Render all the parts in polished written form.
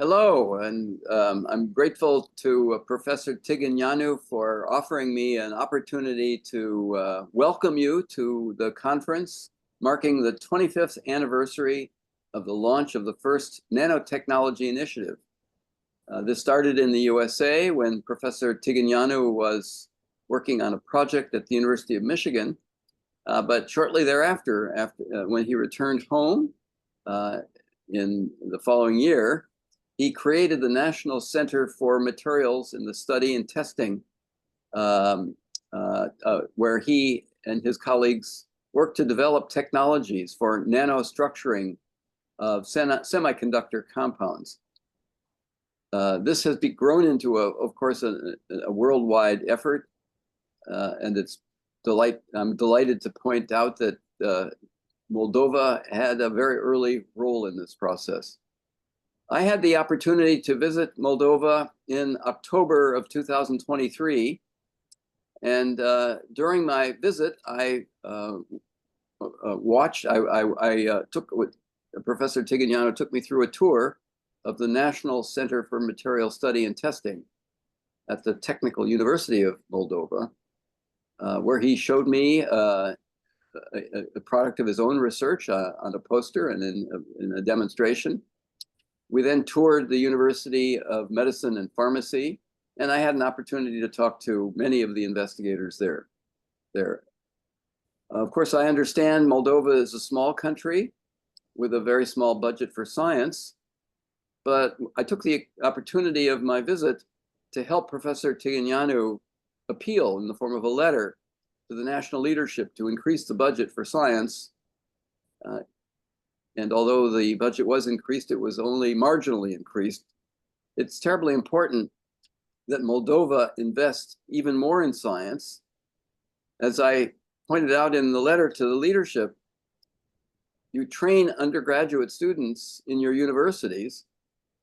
Hello, and I'm grateful to Professor Tiganyanu for offering me an opportunity to welcome you to the conference marking the 25th anniversary of the launch of the first nanotechnology initiative. This started in the USA when Professor Tiganyanu was working on a project at the University of Michigan, but shortly thereafter, when he returned home in the following year, he created the National Center for Materials in the Study and Testing, where he and his colleagues worked to develop technologies for nanostructuring of semiconductor compounds. This has grown into, of course, a worldwide effort, and I'm delighted to point out that Moldova had a very early role in this process. I had the opportunity to visit Moldova in October of 2023, and during my visit, Professor Tiganyanu took me through a tour of the National Center for Material Study and Testing at the Technical University of Moldova, where he showed me a product of his own research on a poster and in a demonstration. We then toured the University of Medicine and Pharmacy, and I had an opportunity to talk to many of the investigators there. Of course, I understand Moldova is a small country with a very small budget for science, but I took the opportunity of my visit to help Professor Tiganyanu appeal in the form of a letter to the national leadership to increase the budget for science. And although the budget was increased, it was only marginally increased. It's terribly important that Moldova invest even more in science. As I pointed out in the letter to the leadership, you train undergraduate students in your universities,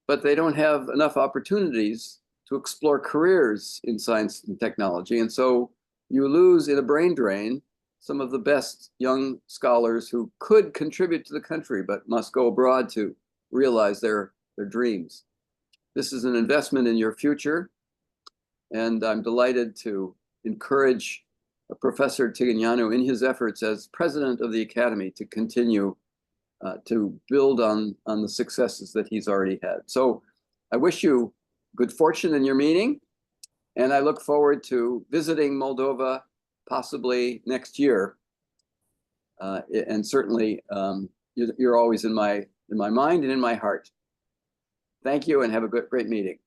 but they don't have enough opportunities to explore careers in science and technology. And so you lose in a brain drain some of the best young scholars who could contribute to the country, but must go abroad to realize their dreams. This is an investment in your future, and I'm delighted to encourage Professor Tiganyanu in his efforts as president of the Academy to continue to build on the successes that he's already had. So I wish you good fortune in your meeting, and I look forward to visiting Moldova possibly next year. And certainly you're always in my mind and in my heart. Thank you, and have a great meeting.